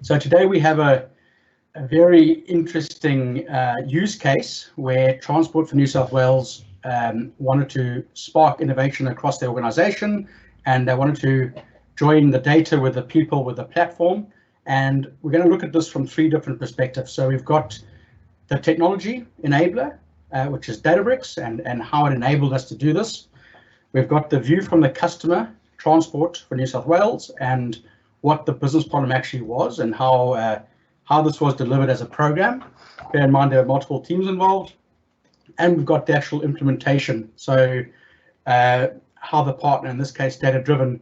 So today we have a very interesting use case where Transport for New South Wales wanted to spark innovation across the organisation, and they wanted to join the data with the people with the platform. And we're going to look at this from three different perspectives. So we've got the technology enabler, which is Databricks, and how it enabled us to do this. We've got the view from the customer, Transport for New South Wales, and what the business problem actually was and how this was delivered as a program. Bear in mind there are multiple teams involved. And we've got the actual implementation. So how the partner, in this case Data Driven,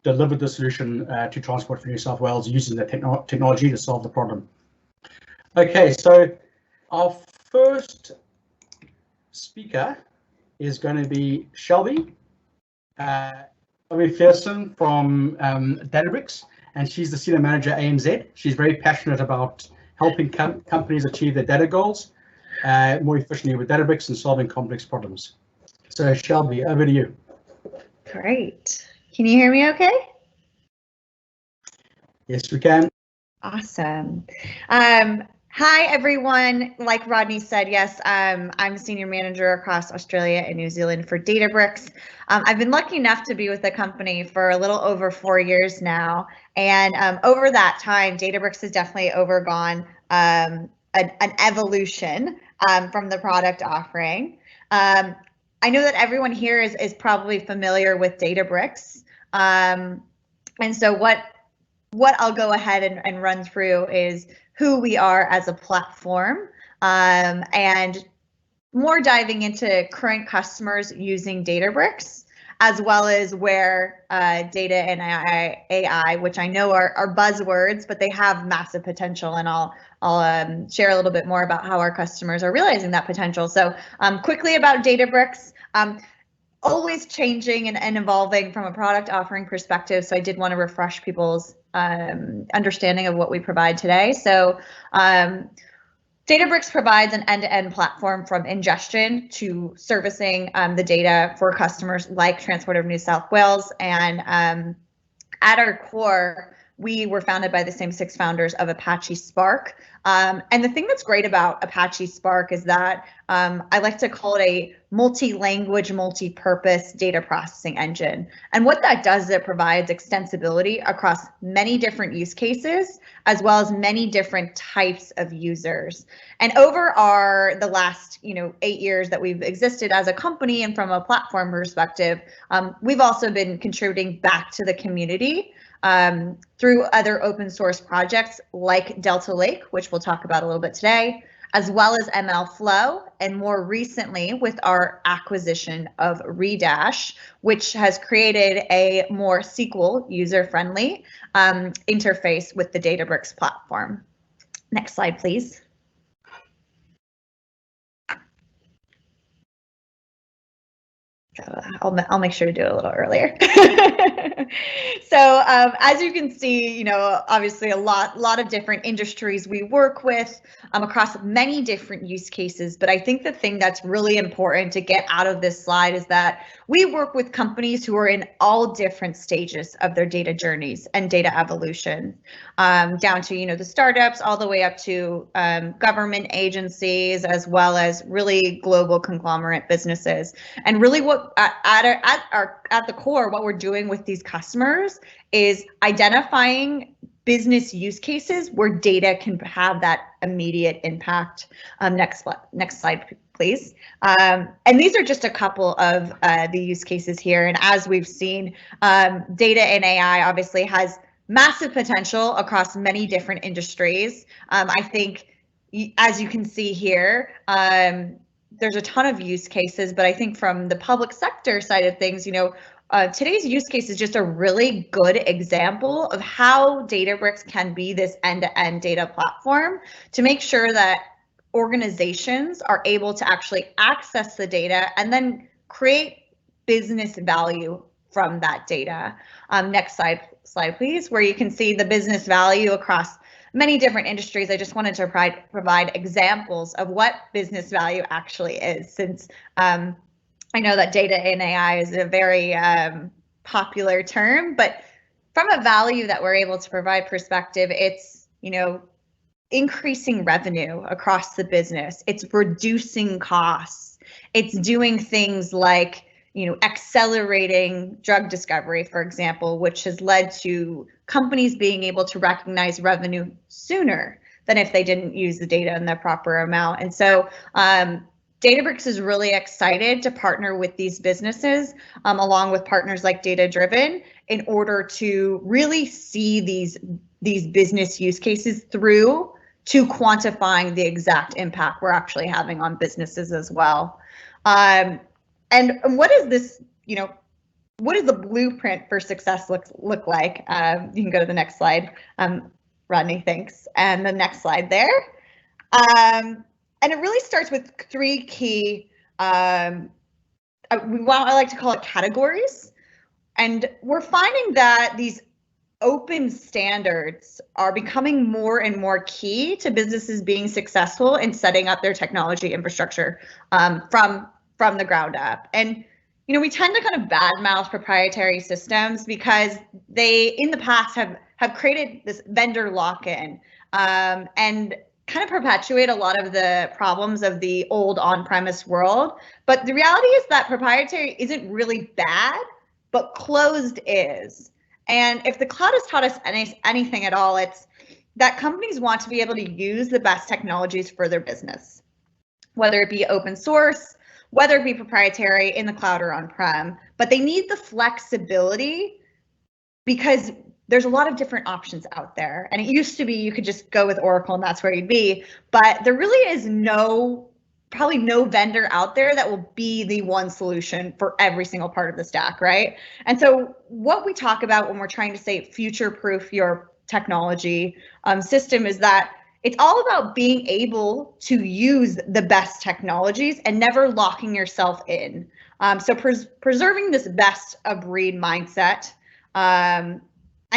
delivered the solution to Transport for New South Wales using the technology to solve the problem. Okay, so our first speaker is going to be Shelby. Ferson from Databricks, and she's the Senior Manager ANZ. She's very passionate about helping companies achieve their data goals more efficiently with Databricks and solving complex problems. So Shelby, over to you. Great. Can you hear me okay? Yes, we can. Awesome. Hi, everyone. Like Rodney said, yes, I'm Senior Manager across Australia and New Zealand for Databricks. I've been lucky enough to be with the company for a little over 4 years now. And over that time, Databricks has definitely overgone an evolution from the product offering. I know that everyone here is probably familiar with Databricks. And so what I'll go ahead and run through is who we are as a platform, and more diving into current customers using Databricks, as well as where data and AI, which I know are buzzwords, but they have massive potential, and I'll share a little bit more about how our customers are realizing that potential. So quickly about Databricks. Always changing and evolving from a product offering perspective. So I did want to refresh people's understanding of what we provide today. So Databricks provides an end-to-end platform from ingestion to servicing the data for customers like Transport of New South Wales. And at our core, we were founded by the same 6 founders of Apache Spark. And the thing that's great about Apache Spark is that I like to call it a multi-language, multi-purpose data processing engine. And what that does is it provides extensibility across many different use cases, as well as many different types of users. And over the last 8 years that we've existed as a company and from a platform perspective, we've also been contributing back to the community through other open source projects like Delta Lake, which we'll talk about a little bit today, as well as MLflow, and more recently with our acquisition of Redash, which has created a more SQL user-friendly interface with the Databricks platform. Next slide, please. I'll make sure to do it a little earlier. So as you can see, obviously a lot of different industries we work with across many different use cases. But I think the thing that's really important to get out of this slide is that we work with companies who are in all different stages of their data journeys and data evolution, down to the startups all the way up to government agencies, as well as really global conglomerate businesses. And really what at the core, what we're doing with these customers is identifying business use cases where data can have that immediate impact. Next slide, please. And these are just a couple of the use cases here. And as we've seen, data and AI obviously has massive potential across many different industries. I think, as you can see here, there's a ton of use cases, but I think from the public sector side of things, today's use case is just a really good example of how Databricks can be this end-to-end data platform to make sure that organizations are able to actually access the data and then create business value from that data. Next slide, please, where you can see the business value across many different industries. I just wanted to provide examples of what business value actually is, since I know that data and AI is a very popular term, but from a value that we're able to provide perspective, it's increasing revenue across the business. It's reducing costs. It's doing things like, accelerating drug discovery, for example, which has led to companies being able to recognize revenue sooner than if they didn't use the data in the proper amount. And so Databricks is really excited to partner with these businesses, along with partners like Data Driven, in order to really see these business use cases through to quantifying the exact impact we're actually having on businesses as well. And what is this, what does the blueprint for success look like? You can go to the next slide. Rodney, thanks. And the next slide there. And it really starts with 3 key, I like to call it categories. And we're finding that these open standards are becoming more and more key to businesses being successful in setting up their technology infrastructure from the ground up. And we tend to kind of badmouth proprietary systems because they, in the past, have created this vendor lock-in and kind of perpetuate a lot of the problems of the old on-premise world. But the reality is that proprietary isn't really bad, but closed is. And if the cloud has taught us anything at all, it's that companies want to be able to use the best technologies for their business, whether it be open source, whether it be proprietary in the cloud or on-prem, but they need the flexibility because there's a lot of different options out there. And it used to be you could just go with Oracle and that's where you'd be, but there really is probably no vendor out there that will be the one solution for every single part of the stack, right? And so what we talk about when we're trying to say future-proof your technology system is that it's all about being able to use the best technologies and never locking yourself in. So preserving this best of breed mindset. And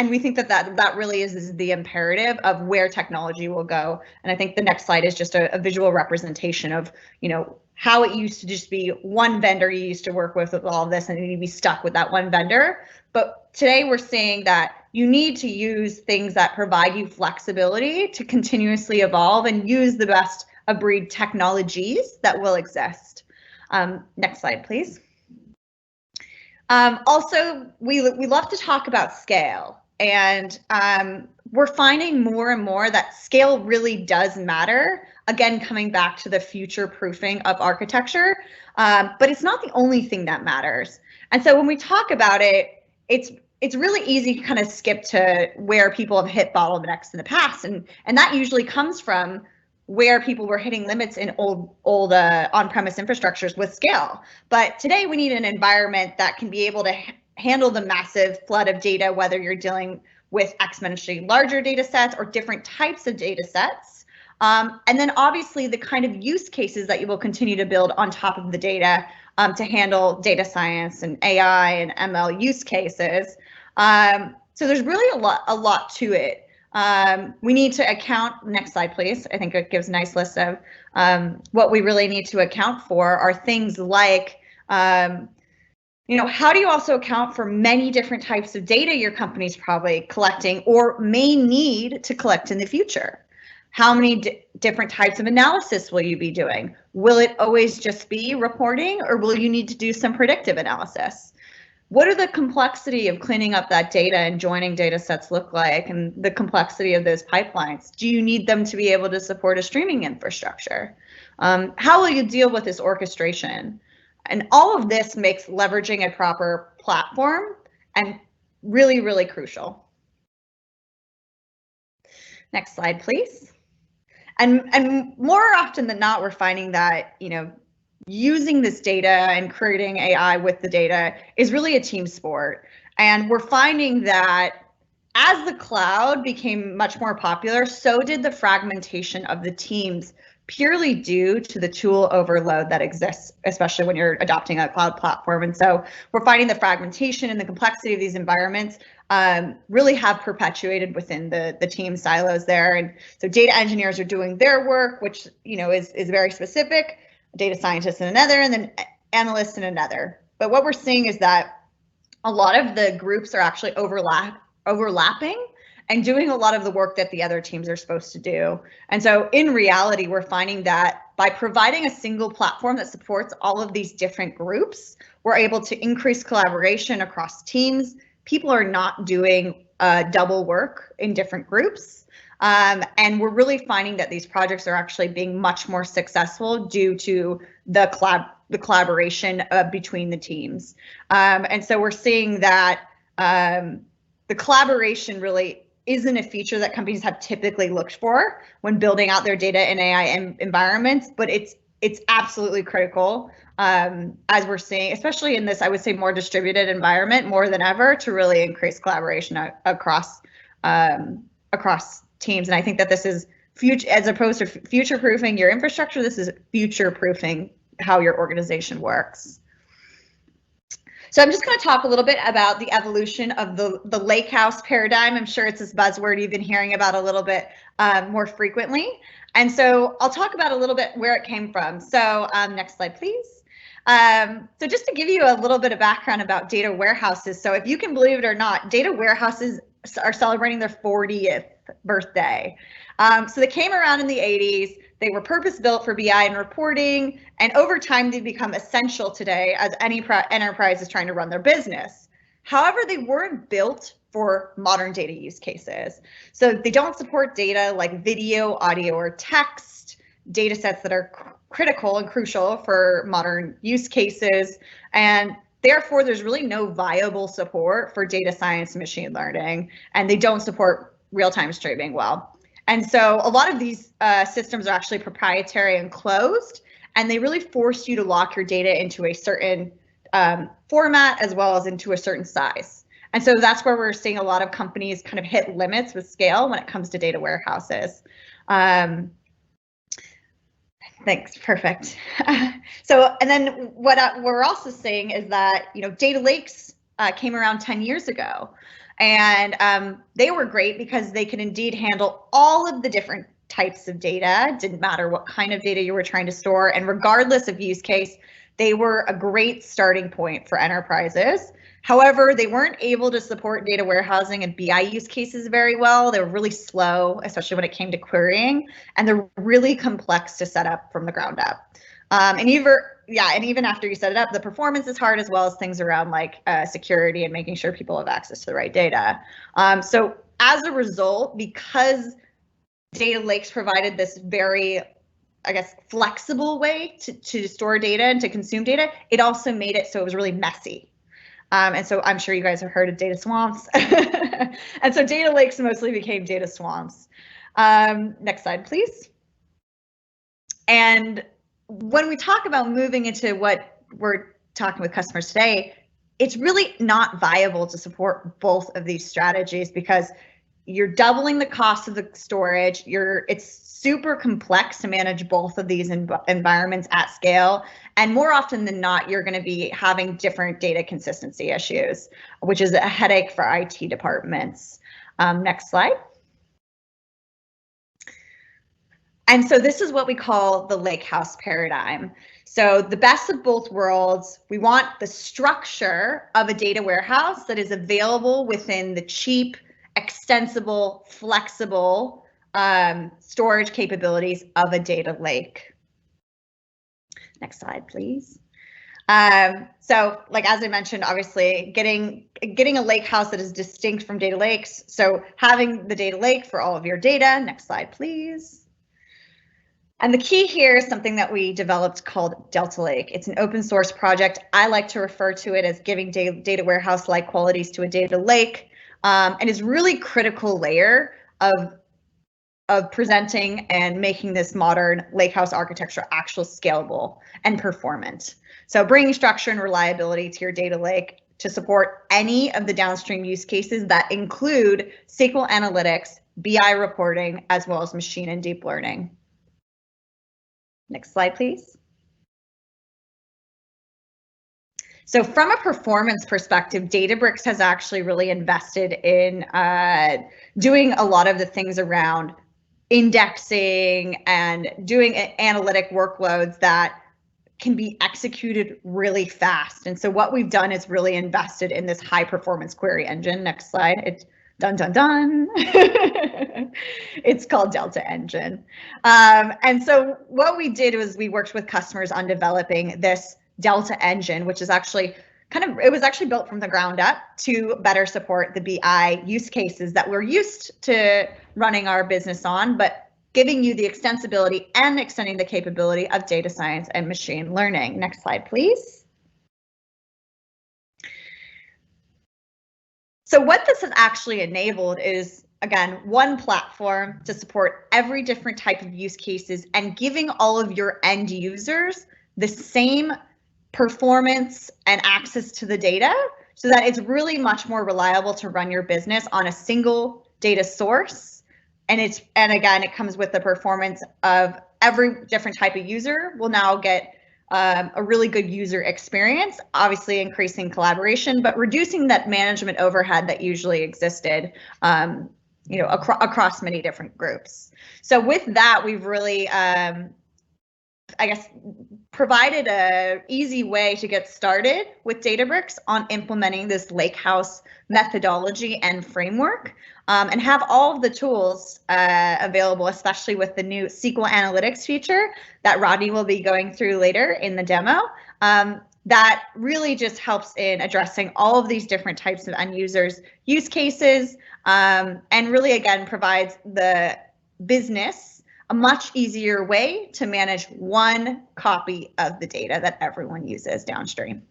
we think that really is the imperative of where technology will go. And I think the next slide is just a visual representation of, how it used to just be one vendor you used to work with all of this and you'd be stuck with that one vendor. But today we're seeing that you need to use things that provide you flexibility to continuously evolve and use the best of breed technologies that will exist. Next slide, please. Also, we love to talk about scale, and we're finding more and more that scale really does matter. Again, coming back to the future proofing of architecture, but it's not the only thing that matters. And so when we talk about it, it's really easy to kind of skip to where people have hit bottlenecks in the past, and that usually comes from where people were hitting limits in old on-premise infrastructures with scale. But today we need an environment that can be able to handle the massive flood of data, whether you're dealing with exponentially larger data sets or different types of data sets. And then obviously the kind of use cases that you will continue to build on top of the data to handle data science and AI and ML use cases. So there's really a lot to it. We need to account, next slide please, I think it gives a nice list of what we really need to account for are things like, how do you also account for many different types of data your company's probably collecting or may need to collect in the future? How many different types of analysis will you be doing? Will it always just be reporting, or will you need to do some predictive analysis? What are the complexity of cleaning up that data and joining data sets look like, and the complexity of those pipelines? Do you need them to be able to support a streaming infrastructure? How will you deal with this orchestration? And all of this makes leveraging a proper platform and really, really crucial. Next slide, please. And more often than not, we're finding that, using this data and creating AI with the data is really a team sport. And we're finding that as the cloud became much more popular, so did the fragmentation of the teams, purely due to the tool overload that exists, especially when you're adopting a cloud platform. And so we're finding the fragmentation and the complexity of these environments really have perpetuated within the team silos there. And so data engineers are doing their work, which is very specific, data scientists in another, and then analysts in another. But what we're seeing is that a lot of the groups are actually overlapping, and doing a lot of the work that the other teams are supposed to do. And so in reality, we're finding that by providing a single platform that supports all of these different groups, we're able to increase collaboration across teams. People are not doing double work in different groups. And we're really finding that these projects are actually being much more successful due to the collaboration between the teams. And so we're seeing that the collaboration really isn't a feature that companies have typically looked for when building out their data and AI environments, but it's absolutely critical as we're seeing, especially in this, I would say, more distributed environment more than ever, to really increase collaboration across teams. And I think that this is future, as opposed to future-proofing your infrastructure, this is future-proofing how your organization works. So I'm just going to talk a little bit about the evolution of the lakehouse paradigm. I'm sure it's this buzzword you've been hearing about a little bit more frequently. And so I'll talk about a little bit where it came from. So next slide, please. So just to give you a little bit of background about data warehouses. So if you can believe it or not, data warehouses are celebrating their 40th birthday. So they came around in the 80s. They were purpose-built for BI and reporting, and over time they've become essential today as any enterprise is trying to run their business. However, they weren't built for modern data use cases. So they don't support data like video, audio, or text, data sets that are critical and crucial for modern use cases, and therefore there's really no viable support for data science and machine learning, and they don't support real-time streaming well. And so a lot of these systems are actually proprietary and closed, and they really force you to lock your data into a certain format as well as into a certain size. And so that's where we're seeing a lot of companies kind of hit limits with scale when it comes to data warehouses. Thanks, perfect. So, and then what we're also seeing is that, you know, data lakes came around 10 years ago. And they were great because they could indeed handle all of the different types of data. It didn't matter what kind of data you were trying to store. And regardless of use case, they were a great starting point for enterprises. However, they weren't able to support data warehousing and BI use cases very well. They were really slow, especially when it came to querying, and they're really complex to set up from the ground up. And even after you set it up, the performance is hard, as well as things around like security and making sure people have access to the right data. So as a result, because data lakes provided this very, I guess, flexible way to store data and to consume data, it also made it so it was really messy. And so I'm sure you guys have heard of data swamps. And so data lakes mostly became data swamps. Next slide, please. And when we talk about moving into what we're talking with customers today, it's really not viable to support both of these strategies because you're doubling the cost of the storage. It's super complex to manage both of these environments at scale. And more often than not, you're going to be having different data consistency issues, which is a headache for IT departments. Next slide. And so this is what we call the lakehouse paradigm. So the best of both worlds, we want the structure of a data warehouse that is available within the cheap, extensible, flexible storage capabilities of a data lake. Next slide, please. So like, as I mentioned, obviously getting a lake house that is distinct from data lakes. So having the data lake for all of your data. Next slide, please. And the key here is something that we developed called Delta Lake. It's an open source project. I like to refer to it as giving data warehouse-like qualities to a data lake, and is really critical layer of presenting and making this modern lakehouse architecture actually scalable and performant. So bringing structure and reliability to your data lake to support any of the downstream use cases that include SQL analytics, BI reporting, as well as machine and deep learning. Next slide, please. So from a performance perspective, Databricks has actually really invested in doing a lot of the things around indexing and doing analytic workloads that can be executed really fast. And so what we've done is really invested in this high performance query engine. Next slide. Dun, dun, dun. It's called Delta Engine. And so what we did was we worked with customers on developing this Delta Engine, which is actually it was actually built from the ground up to better support the BI use cases that we're used to running our business on, but giving you the extensibility and extending the capability of data science and machine learning. Next slide, please. So what this has actually enabled is, again, one platform to support every different type of use cases and giving all of your end users the same performance and access to the data so that it's really much more reliable to run your business on a single data source. And again, it comes with the performance of every different type of user will now get a really good user experience, obviously increasing collaboration, but reducing that management overhead that usually existed, across many different groups. So with that, we've really, provided an easy way to get started with Databricks on implementing this lakehouse methodology and framework, and have all of the tools available, especially with the new SQL analytics feature that Rodney will be going through later in the demo. That really just helps in addressing all of these different types of end users use cases, and really, again, provides the business a much easier way to manage one copy of the data that everyone uses downstream.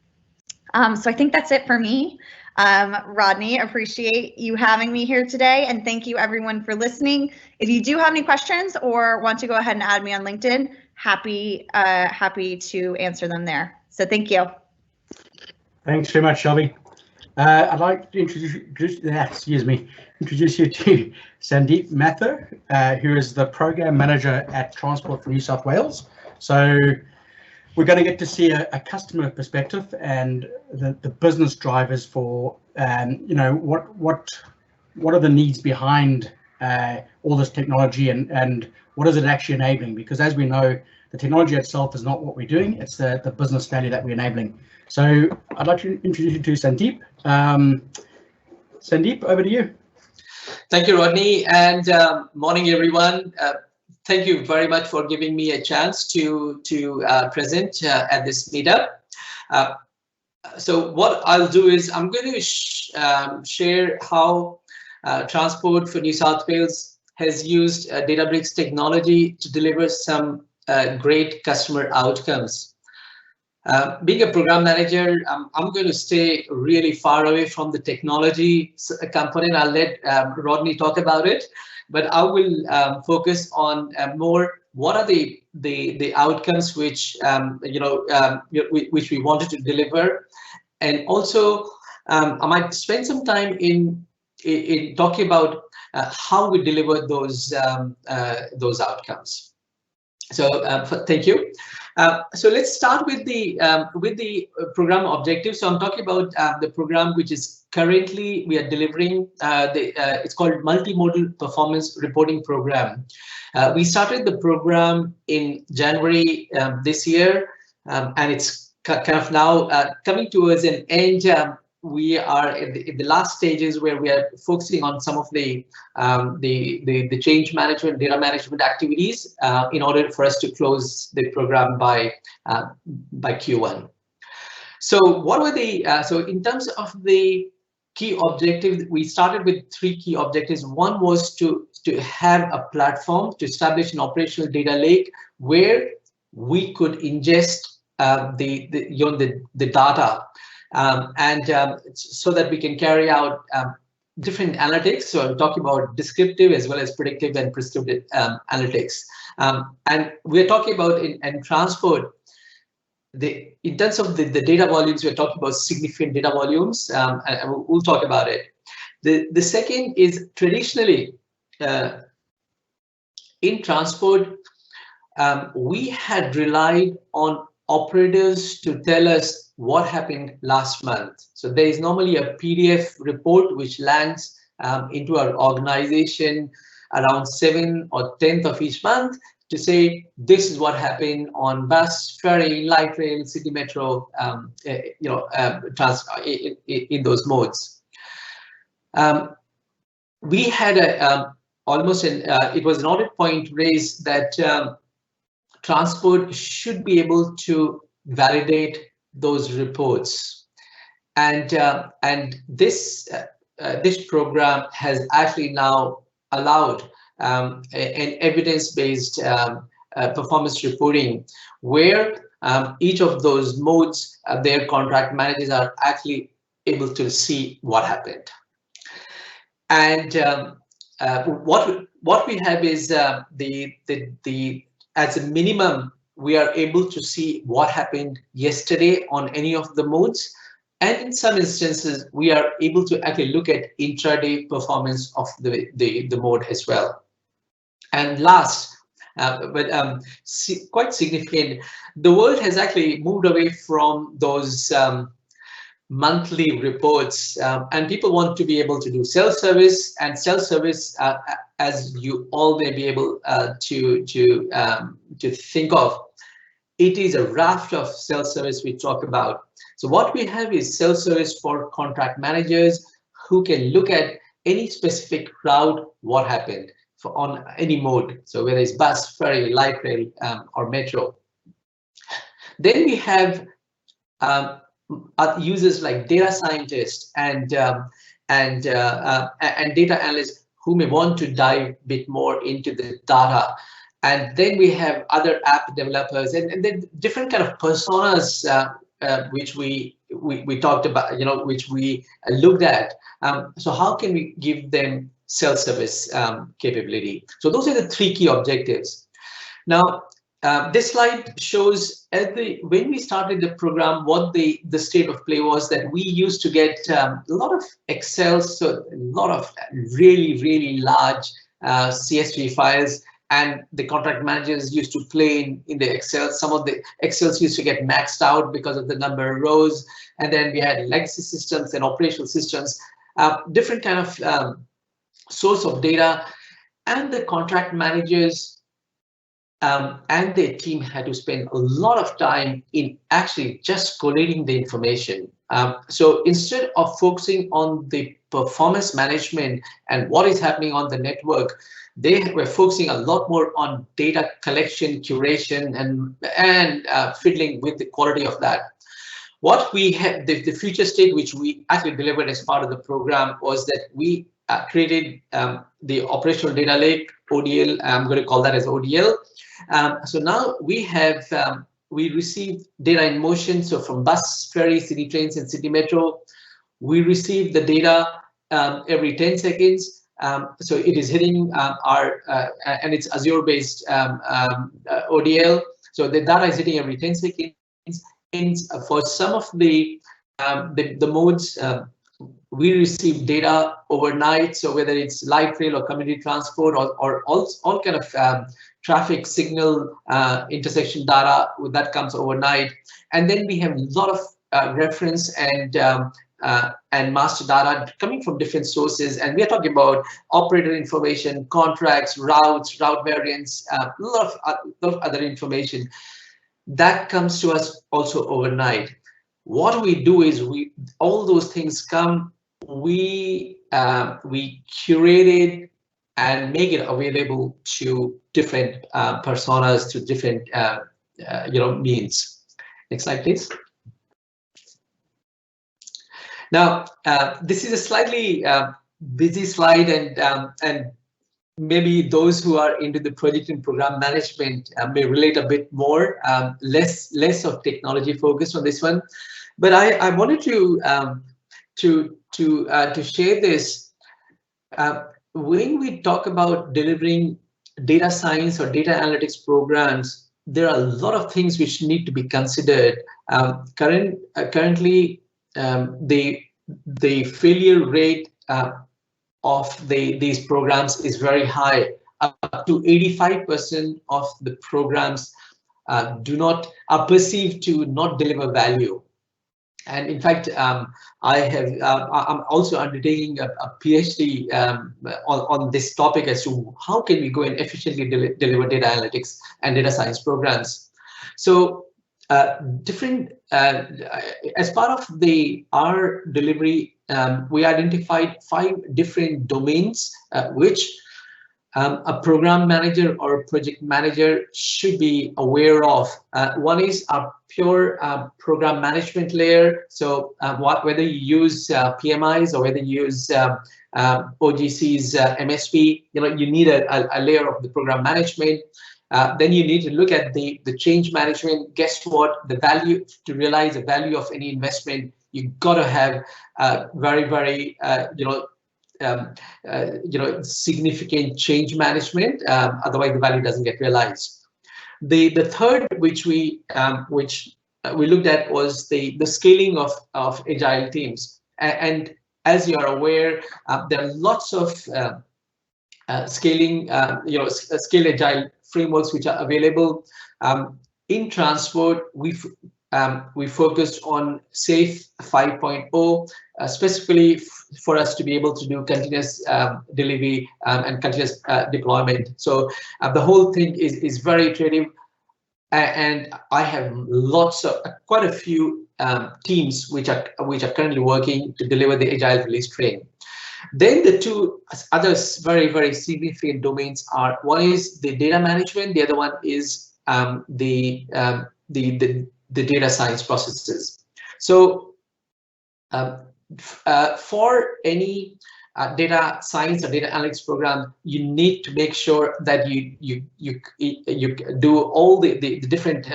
So I think that's it for me. Rodney, appreciate you having me here today, and thank you everyone for listening. If you do have any questions or want to go ahead and add me on LinkedIn, happy to answer them there. So thank you. Thanks very much, Shelby. I'd like to introduce you to Sandeep Mathur, who is the Program Manager at Transport for New South Wales. So we're going to get to see a customer perspective and the business drivers for, what are the needs behind all this technology and what is it actually enabling? Because as we know, the technology itself is not what we're doing, it's the business value that we're enabling. So I'd like to introduce you to Sandeep. Sandeep, over to you. Thank you, Rodney, and morning, everyone. Thank you very much for giving me a chance to present at this meetup. So what I'll do is I'm going to share how Transport for New South Wales has used Databricks technology to deliver some great customer outcomes. Being a program manager, I'm going to stay really far away from the technology component. I'll let Rodney talk about it, but I will focus on more what are the outcomes which which we wanted to deliver, and also I might spend some time in talking about how we deliver those outcomes. So thank you. So let's start with the program objectives. So I'm talking about the program which is currently we are delivering. It's called Multimodal Performance Reporting Program. We started the program in January this year, and it's kind of now coming towards an end. We are in the last stages where we are focusing on some of the change management, data management activities in order for us to close the program by Q1. So what were so in terms of the key objectives, we started with 3 key objectives. One was to have a platform to establish an operational data lake where we could ingest the data. So that we can carry out different analytics. So I'm talking about descriptive as well as predictive and prescriptive analytics. And we're talking about in transport, in terms of the data volumes, we're talking about significant data volumes, and we'll talk about it. The second is traditionally in transport, we had relied on operators to tell us what happened last month. So there is normally a PDF report which lands into our organization around 7th or 10th of each month to say this is what happened on bus, ferry, light rail, city metro, in those modes. we had a almost it was an audit point raised that transport should be able to validate those reports, and this program has actually now allowed an evidence-based performance reporting, where each of those modes, their contract managers are actually able to see what happened. And what we have is as a minimum, we are able to see what happened yesterday on any of the modes, and in some instances we are able to actually look at intraday performance of the mode as well. And last, but quite significant, the world has actually moved away from those monthly reports, and people want to be able to do self-service, and self-service, as you all may be able to think of, it is a raft of self-service we talk about. So what we have is self-service for contract managers who can look at any specific route, what happened on any mode, so whether it's bus, ferry, light rail, or metro. Then we have users like data scientists and data analysts who may want to dive a bit more into the data. And then we have other app developers and then different kind of personas which we talked about, which we looked at. So how can we give them self-service capability? So those are the three key objectives. Now, this slide shows when we started the program, what the state of play was, that we used to get a lot of Excel, so a lot of really large CSV files, and the contract managers used to play in the Excel. Some of the Excels used to get maxed out because of the number of rows, and then we had legacy systems and operational systems, different kind of source of data, and the contract managers and their team had to spend a lot of time in actually just collating the information. So instead of focusing on the performance management and what is happening on the network, they were focusing a lot more on data collection, curation, and fiddling with the quality of that. What we had, the future state which we actually delivered as part of the program, was that we created the operational data lake, ODL. I'm going to call that as ODL. So now we have we receive data in motion. So from bus, ferry, city trains, and city metro, we receive the data every 10 seconds. So it is hitting our and it's Azure-based ODL. So the data is hitting every 10 seconds. And for some of the modes, we receive data overnight. So whether it's light rail or community transport or all kind of traffic signal intersection data, that comes overnight. And then we have a lot of reference and master data coming from different sources, and we are talking about operator information, contracts, routes, route variants, a lot of other information that comes to us also overnight. What we do is all those things come, we curate it and make it available to different personas, to different means. Next slide, please. Now, this is a slightly busy slide, and maybe those who are into the project and program management may relate a bit more, less of technology focused on this one. But I wanted to share this. When we talk about delivering data science or data analytics programs, there are a lot of things which need to be considered. Currently, the failure rate of these programs is very high. Up to 85% of the programs are perceived to not deliver value. And in fact, I'm also undertaking a PhD on this topic as to how can we go and efficiently deliver data analytics and data science programs. So as part of our delivery we identified 5 different domains which a program manager or a project manager should be aware of. One is a pure program management layer. So whether you use PMIs or whether you use OGC's MSP, you need a layer of the program management. Then you need to look at the change management. Guess what? The value, to realize the value of any investment, you got to have very significant change management. Otherwise, the value doesn't get realized. The third, which we looked at, was the scaling of agile teams. And as you are aware, there are lots of scaling, scale agile frameworks which are available. In transport, we focused on SAFe 5.0, specifically for us to be able to do continuous delivery and continuous deployment. So the whole thing is very iterative, and I have quite a few teams which are currently working to deliver the agile release train. Then the 2 other very significant domains are, one is the data management, the other one is the data science processes. So for any data science or data analytics program, you need to make sure that you do all the different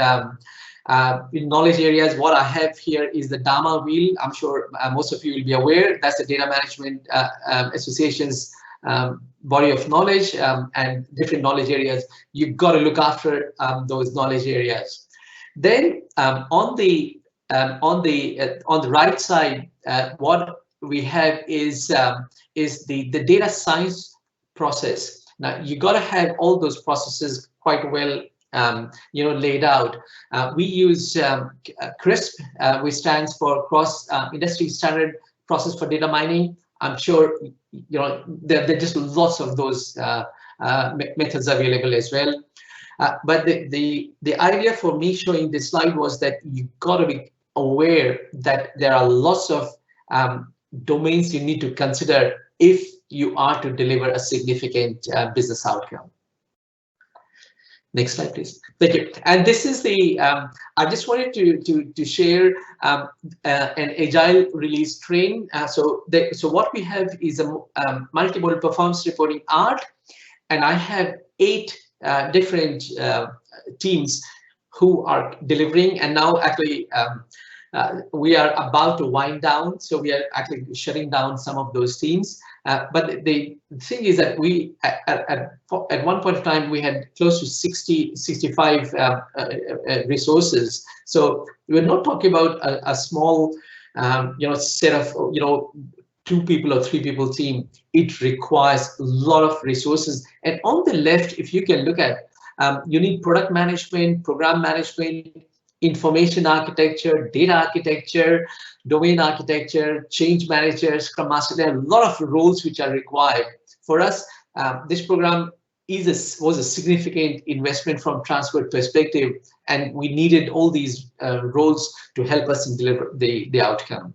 knowledge areas. What I have here is the DAMA wheel. I'm sure most of you will be aware. That's the Data Management Association's body of knowledge, and different knowledge areas. You've got to look after those knowledge areas. Then on the right side, what we have is the data science process. Now you got to have all those processes quite well laid out. We use CRISP, which stands for Cross Industry Standard Process for Data Mining. I'm sure there are just lots of those methods available as well. But the idea for me showing this slide was that you got to be aware that there are lots of domains you need to consider if you are to deliver a significant business outcome. Next slide, please. Thank you. And this is the, I just wanted to share an agile release train. So what we have is a multimodal performance reporting art, and I have 8 different teams who are delivering, and now actually we are about to wind down, so we are actually shutting down some of those teams. But the thing is that we at one point of time we had close to 65 resources. So we're not talking about a small set of 2 people or 3 people team. It requires a lot of resources. And on the left, if you can look at, you need product management, program management, information architecture, data architecture, domain architecture, change manager, scrum master. There are a lot of roles which are required. For us, this program was a significant investment from transport perspective, and we needed all these roles to help us in deliver the outcome.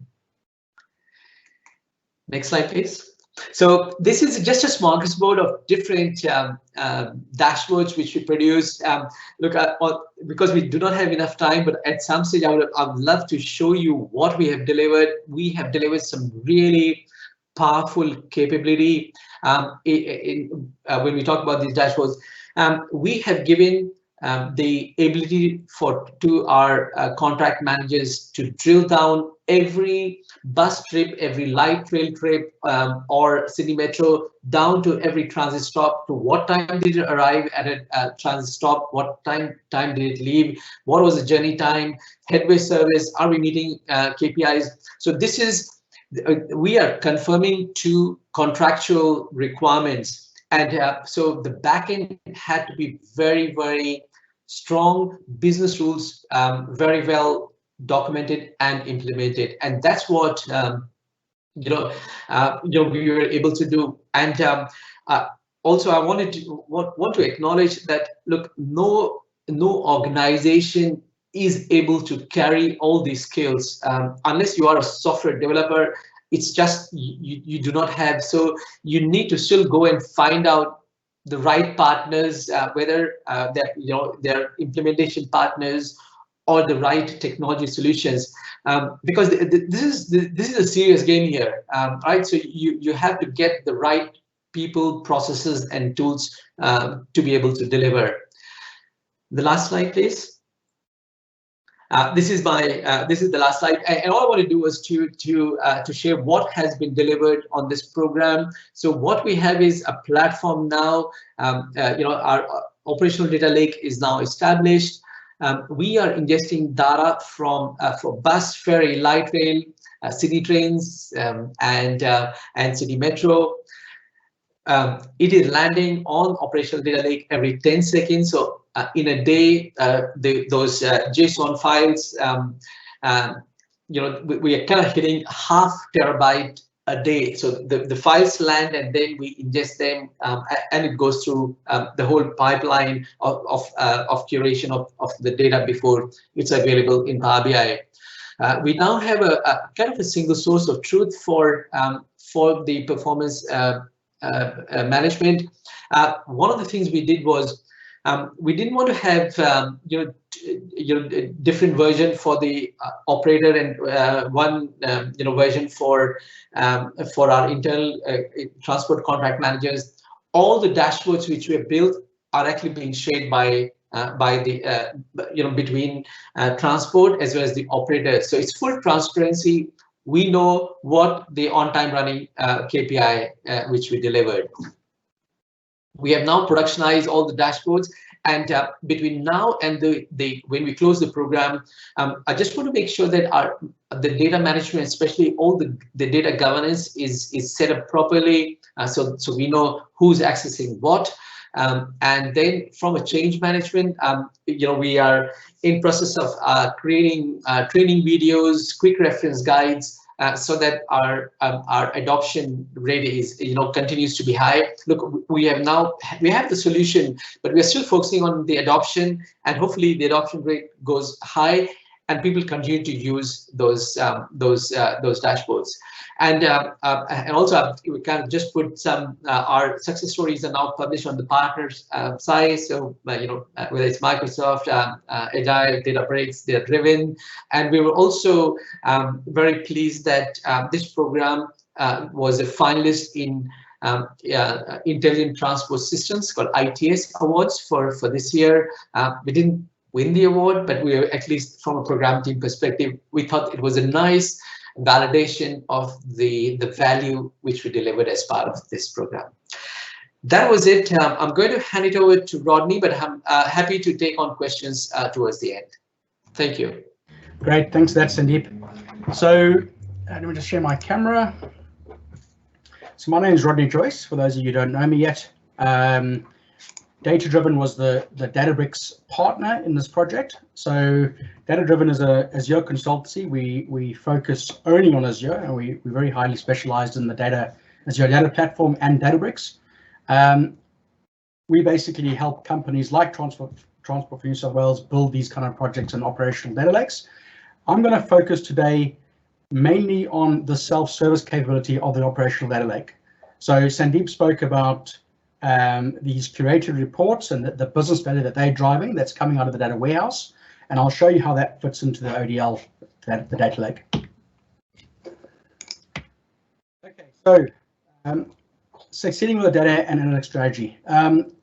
Next slide, please. So this is just a smorgasbord of different dashboards which we produce. Look, because we do not have enough time, but at some stage I would love to show you what we have delivered. We have delivered some really powerful capability. When we talk about these dashboards, we have given the ability to our contract managers to drill down every bus trip, every light rail trip, or city metro, down to every transit stop, to what time did it arrive at a transit stop, what time did it leave, what was the journey time, headway service, are we meeting KPIs? So this is, we are confirming to contractual requirements, and so the backend had to be very, very strong business rules, very well documented and implemented, and that's what we were able to do. And also, I want to acknowledge that, look, no organization is able to carry all these skills unless you are a software developer it's just you do not have. So you need to still go and find out the right partners, whether they're implementation partners or the right technology solutions, because this is a serious game here, right? So you have to get the right people, processes, and tools to be able to deliver. The last slide, please. This is the last slide, and all I want to do is to share what has been delivered on this program. So what we have is a platform now. Our operational data lake is now established. We are ingesting data from for bus, ferry, light rail, city trains, and city metro. It is landing on operational data lake every 10 seconds. So in a day, those JSON files, we are kind of hitting 0.5 terabyte a day. So the files land, and then we ingest them, and it goes through the whole pipeline of curation of the data before it's available in Power BI. We now have a kind of a single source of truth for the performance management. One of the things we did was we didn't want to have different version for the operator and one version for our internal transport contract managers. All the dashboards which we have built are actually being shared by the between transport as well as the operator. So it's full transparency. We know what the on-time running KPI which we delivered. We have now productionized all the dashboards, and between now and when we close the program, I just want to make sure that the data management, especially all the data governance, is set up properly, so we know who's accessing what. And then from a change management, we are in process of creating training videos, quick reference guides, so that our adoption rate is continues to be high. Look, we have the solution, but we are still focusing on the adoption, and hopefully the adoption rate goes high and people continue to use those dashboards. And also we kind of just put some our success stories are now published on the partners side. So whether it's Microsoft, Agile, Databricks, they're driven, and we were also very pleased that this program was a finalist in Intelligent Transport Systems called ITS Awards for this year. We didn't win the award, but we were, at least from a program team perspective, we thought it was a nice validation of the value which we delivered as part of this program. That was it. I'm going to hand it over to Rodney, but I'm happy to take on questions towards the end. Thank you. Great, thanks for that, Sandeep. So let me just share my camera. So my name is Rodney Joyce, for those of you who don't know me yet. Data Driven was the Databricks partner in this project. So Data Driven is a Azure consultancy. We focus only on Azure, and we're very highly specialized in the Azure data platform and Databricks. We basically help companies like Transport for New South Wales build these kind of projects and operational data lakes. I'm going to focus today mainly on the self-service capability of the operational data lake. So Sandeep spoke about these curated reports and the business value that they're driving that's coming out of the data warehouse, and I'll show you how that fits into the ODL, the data lake. Okay, so succeeding with a data and analytics strategy.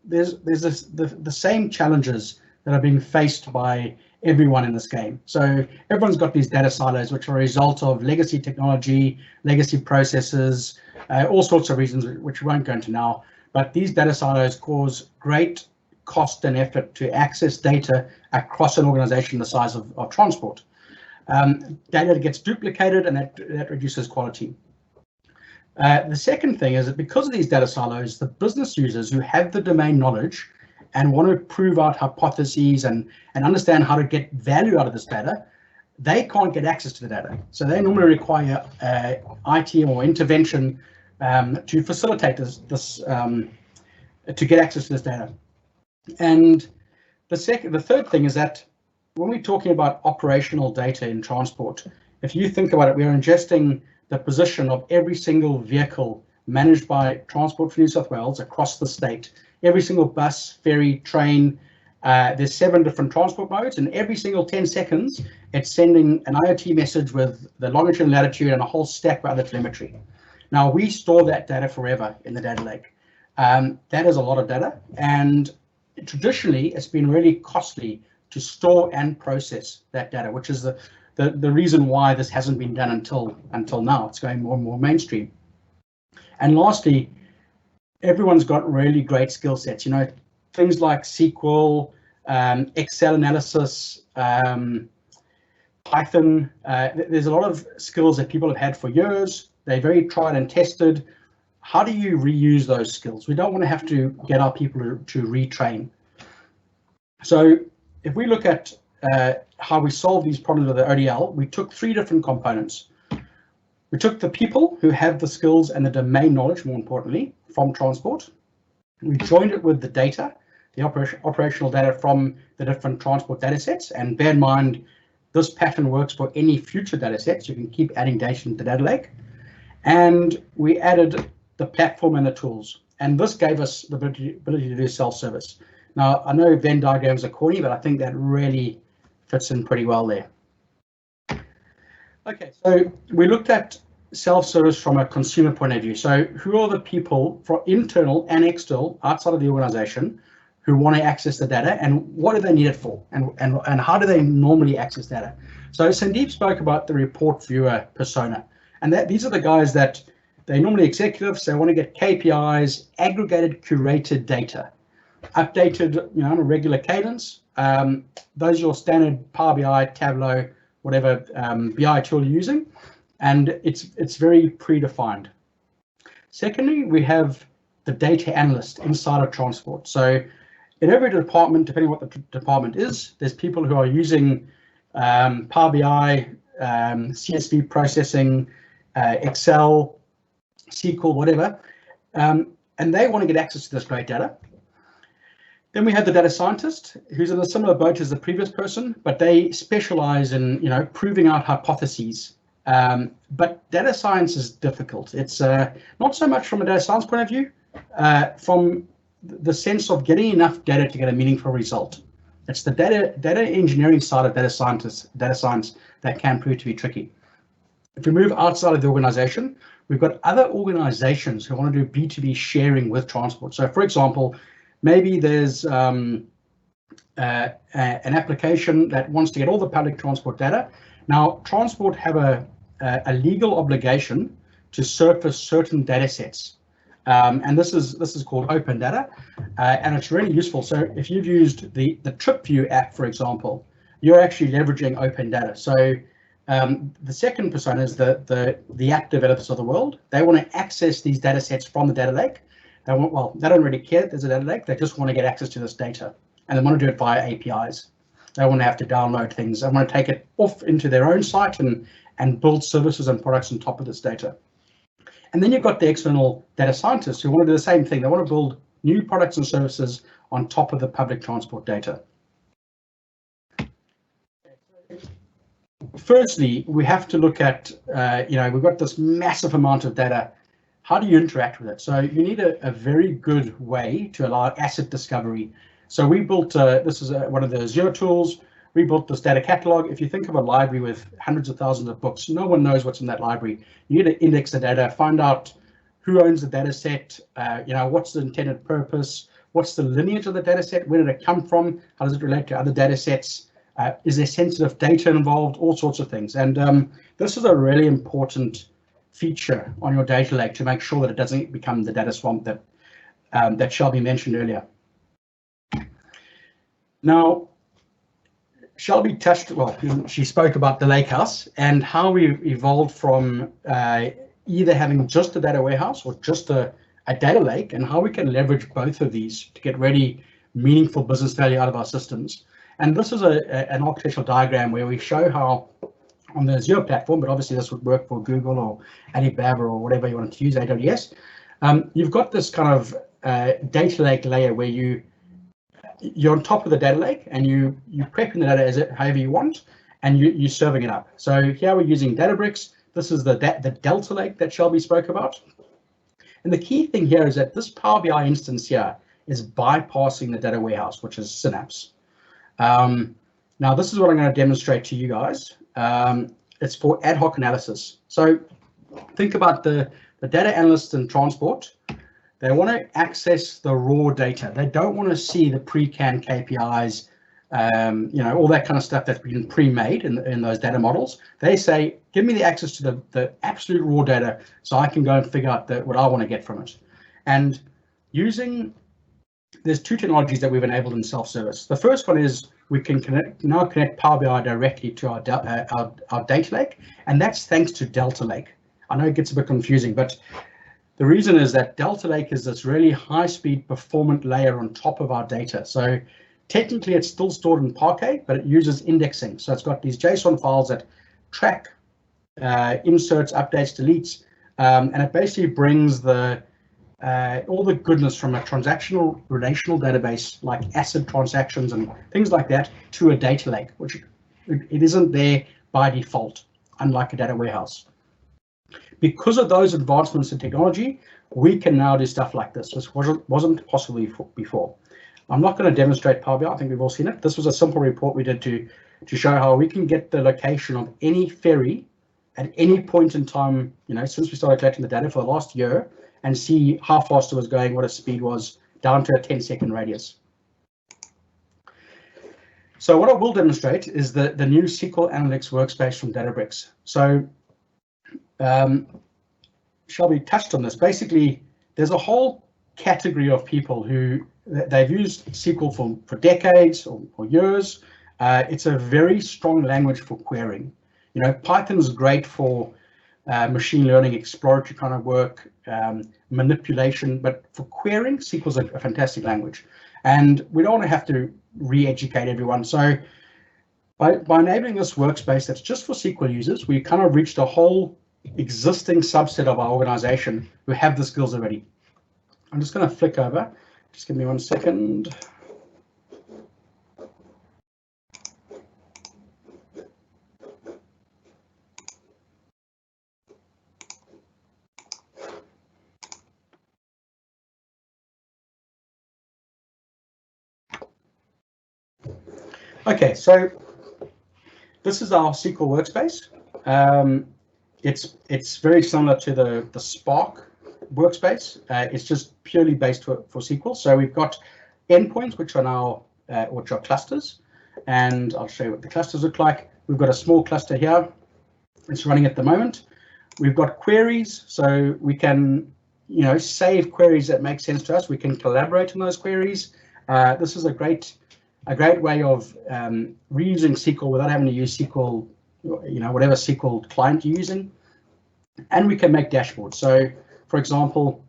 There's the same challenges that are being faced by everyone in this game. So everyone's got these data silos, which are a result of legacy technology, legacy processes, all sorts of reasons, which we won't go into now. But these data silos cause great cost and effort to access data across an organization the size of transport. Data gets duplicated, and that reduces quality. The second thing is that because of these data silos, the business users who have the domain knowledge and want to prove out hypotheses and understand how to get value out of this data, they can't get access to the data. So they normally require IT or intervention to facilitate this to get access to this data. And the third thing is that when we're talking about operational data in transport, if you think about it, we are ingesting the position of every single vehicle managed by Transport for New South Wales across the state. Every single bus, ferry, train, there's 7 different transport modes, and every single 10 seconds, it's sending an IoT message with the longitude and latitude and a whole stack of other telemetry. Now, we store that data forever in the data lake. That is a lot of data, and traditionally, it's been really costly to store and process that data, which is the reason why this hasn't been done until now. It's going more and more mainstream. And lastly, everyone's got really great skill sets, you know, things like SQL, Excel analysis, Python. There's a lot of skills that people have had for years. They're very tried and tested. How do you reuse those skills? We don't want to have to get our people to retrain. So if we look at how we solve these problems with the ODL, we took 3 different components. We took the people who have the skills and the domain knowledge, more importantly, from transport. We joined it with the data, the operational data from the different transport data sets. And bear in mind, this pattern works for any future data sets. You can keep adding data into the data lake. And we added the platform and the tools. And this gave us the ability to do self-service. Now, I know Venn diagrams are corny, but I think that really fits in pretty well there. Okay, so we looked at self-service from a consumer point of view. So who are the people, for internal and external, outside of the organization, who want to access the data, and what do they need it for, and how do they normally access data? So Sandeep spoke about the report viewer persona, and these are the guys that they're normally executives. They want to get KPIs, aggregated, curated data, updated, you know, on a regular cadence. Those are your standard Power BI, Tableau, whatever BI tool you're using, and it's very predefined. Secondly, we have the data analyst inside of transport. So in every department, depending on what the department is, there's people who are using Power BI, CSV processing, Excel, SQL, whatever, and they want to get access to this great data. Then we have the data scientist, who's in a similar boat as the previous person, but they specialize in, you know, proving out hypotheses. But data science is difficult. It's not so much from a data science point of view, from the sense of getting enough data to get a meaningful result. It's the data engineering side of data science that can prove to be tricky. If we move outside of the organization, we've got other organizations who want to do B2B sharing with transport. So for example, maybe there's an application that wants to get all the public transport data. Now, transport have a legal obligation to surface certain data sets. And this is called open data, and it's really useful. So if you've used the TripView app, for example, you're actually leveraging open data. So the second persona is the app developers of the world. They want to access these data sets from the data lake. They don't really care that there's a data lake. They just want to get access to this data, and they want to do it via APIs. They want to have to download things. They want to take it off into their own site and build services and products on top of this data. And then you've got the external data scientists who want to do the same thing. They want to build new products and services on top of the public transport data. Firstly, we have to look at, you know, we've got this massive amount of data. How do you interact with it? So you need a very good way to allow asset discovery. So we built, this is one of the Azure tools. We built this data catalog. If you think of a library with hundreds of thousands of books, no one knows what's in that library. You need to index the data, find out who owns the data set, you know, what's the intended purpose, what's the lineage of the data set, where did it come from, how does it relate to other data sets, is there sensitive data involved, all sorts of things. And this is a really important feature on your data lake to make sure that it doesn't become the data swamp that that Shelby mentioned earlier. Now, Shelby touched, well, she spoke about the lakehouse and how we've evolved from either having just a data warehouse or just a data lake, and how we can leverage both of these to get really meaningful business value out of our systems. And this is an architectural diagram where we show how on the Azure platform, but obviously this would work for Google or Alibaba or whatever you want to use, AWS. You've got this kind of data lake layer where you're on top of the data lake and you're prepping the data as however you want, and you're serving it up. So here we're using Databricks. This is the Delta Lake that Shelby spoke about. And the key thing here is that this Power BI instance here is bypassing the data warehouse, which is Synapse. Now, this is what I'm going to demonstrate to you guys. It's for ad hoc analysis. So think about the data analysts in transport. They want to access the raw data. They don't want to see the pre-canned KPIs, all that kind of stuff that's been pre-made in those data models. They say, give me the access to the absolute raw data so I can go and figure out what I want to get from it. And there's two technologies that we've enabled in self-service. The first one is we can now connect Power BI directly to our data lake, and that's thanks to Delta Lake. I know it gets a bit confusing, but the reason is that Delta Lake is this really high-speed performant layer on top of our data. So technically it's still stored in Parquet, but it uses indexing. So it's got these JSON files that track inserts, updates, deletes, and it basically brings all the goodness from a transactional relational database like ACID transactions and things like that to a data lake, which it isn't there by default, unlike a data warehouse. Because of those advancements in technology, we can now do stuff like this. This wasn't possible before. I'm not going to demonstrate Power BI. I think we've all seen it. This was a simple report we did to show how we can get the location of any ferry at any point in time, since we started collecting the data for the last year, and see how fast it was going, what its speed was, down to a 10-second radius. So what I will demonstrate is the new SQL Analytics workspace from Databricks. So Shelby touched on this. Basically, there's a whole category of people who they've used SQL for decades or years. It's a very strong language for querying. Python is great for machine learning, exploratory kind of work, manipulation, but for querying, SQL is a fantastic language. And we don't want to have to re-educate everyone. So by enabling this workspace that's just for SQL users, we kind of reached a whole existing subset of our organization who have the skills already. I'm just going to flick over. Just give me 1 second. Okay, so this is our SQL workspace. It's very similar to the Spark workspace. It's just purely based for SQL. So we've got endpoints, which are clusters, and I'll show you what the clusters look like. We've got a small cluster here. It's running at the moment. We've got queries, so we can save queries that make sense to us. We can collaborate on those queries. This is a great way of reusing SQL without having to use SQL, whatever SQL client you're using. And we can make dashboards. So, for example,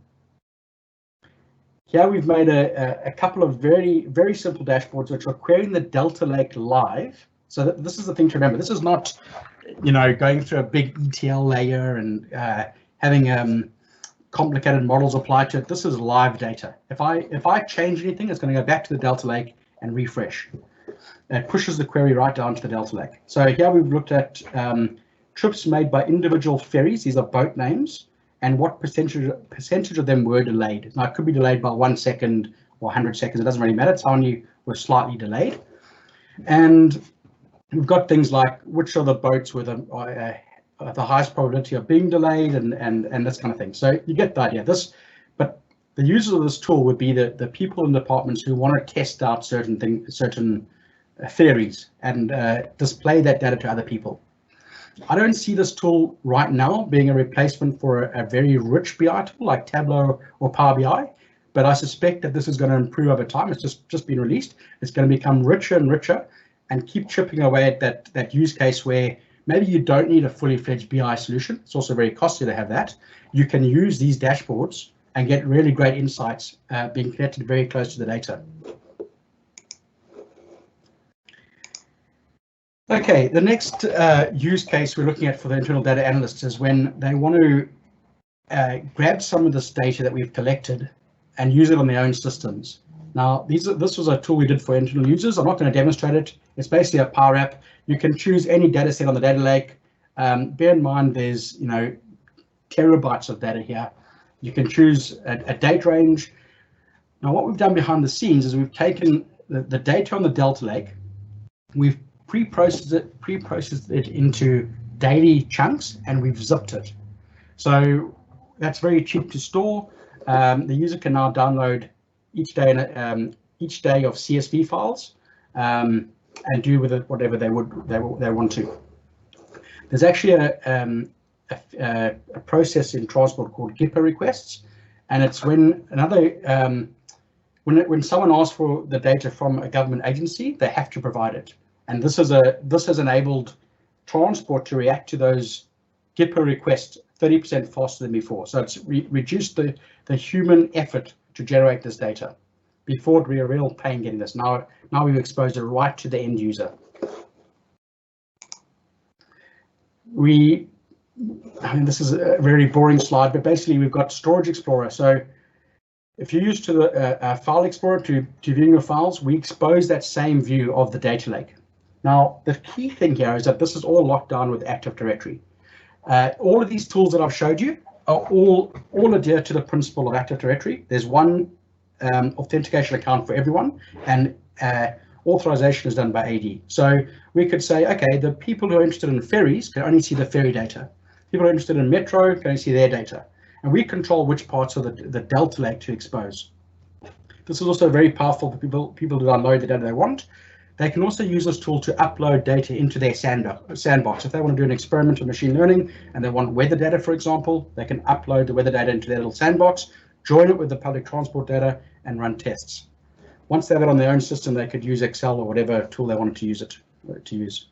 here we've made a couple of very, very simple dashboards which are querying the Delta Lake live. So this is the thing to remember. This is not, going through a big ETL layer and having complicated models applied to it. This is live data. If I change anything, it's going to go back to the Delta Lake and refresh. It pushes the query right down to the Delta Lake. So here we've looked at trips made by individual ferries. These are boat names, and what percentage of them were delayed. Now, it could be delayed by 1 second or 100 seconds. It doesn't really matter. It's how many were slightly delayed. And we've got things like which are the boats with the highest probability of being delayed and this kind of thing. So you get the idea. But the users of this tool would be the people in departments who want to test out certain theories and display that data to other people. I don't see this tool right now being a replacement for a very rich BI tool like Tableau or Power BI, but I suspect that this is going to improve over time. It's just been released. It's going to become richer and richer and keep chipping away at that use case where maybe you don't need a fully fledged BI solution. It's also very costly to have that. You can use these dashboards and get really great insights being connected very close to the data. Okay, the next use case we're looking at for the internal data analysts is when they want to grab some of this data that we've collected and use it on their own systems. Now, this was a tool we did for internal users. I'm not going to demonstrate it. It's basically a Power App. You can choose any data set on the data lake, Bear in mind, there's terabytes of data here. You can choose a date range. Now, what we've done behind the scenes is we've taken the data on the Delta Lake, we've pre-processed it into daily chunks, and we've zipped it. So that's very cheap to store. The user can now download each day of CSV files and do with it whatever they want to. There's actually a process in transport called GIPA requests, and it's when when someone asks for the data from a government agency, they have to provide it. And this has enabled transport to react to those GIPA requests 30% faster than before. So it's reduced the human effort to generate this data. Before, it would be a real pain getting this. Now we've exposed it right to the end user. This is a very boring slide, but basically we've got Storage Explorer. So if you're used to the File Explorer to viewing your files, we expose that same view of the data lake. Now, the key thing here is that this is all locked down with Active Directory. All of these tools that I've showed you are all adhere to the principle of Active Directory. There's one authentication account for everyone, and authorization is done by AD. So we could say, okay, the people who are interested in ferries can only see the ferry data. People who are interested in Metro can only see their data. And we control which parts of the Delta Lake to expose. This is also very powerful for people to download the data they want. They can also use this tool to upload data into their sandbox. If they want to do an experiment of machine learning and they want weather data, for example, they can upload the weather data into their little sandbox, join it with the public transport data, and run tests. Once they have it on their own system, they could use Excel or whatever tool they wanted to use.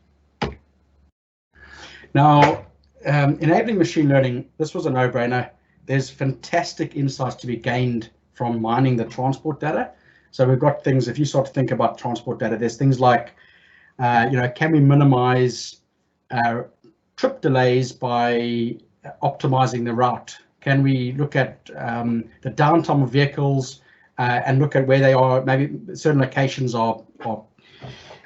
Now, enabling machine learning, this was a no-brainer. There's fantastic insights to be gained from mining the transport data. So we've got things, if you start to think about transport data, there's things like, can we minimize trip delays by optimizing the route? Can we look at the downtime of vehicles and look at where they are? Maybe certain locations are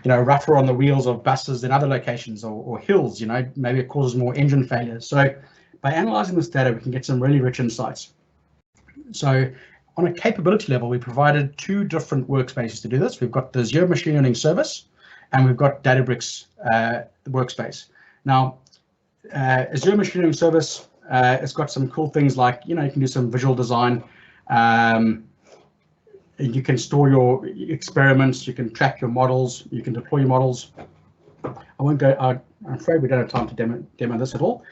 rougher on the wheels of buses than other locations, or hills, maybe it causes more engine failures. So by analyzing this data, we can get some really rich insights. So on a capability level, we provided two different workspaces to do this. We've got the Azure Machine Learning Service, and we've got Databricks workspace. Now, Azure Machine Learning Service, it's got some cool things like, you can do some visual design. You can store your experiments, you can track your models, you can deploy your models. I won't go, I'm afraid we don't have time to demo this at all.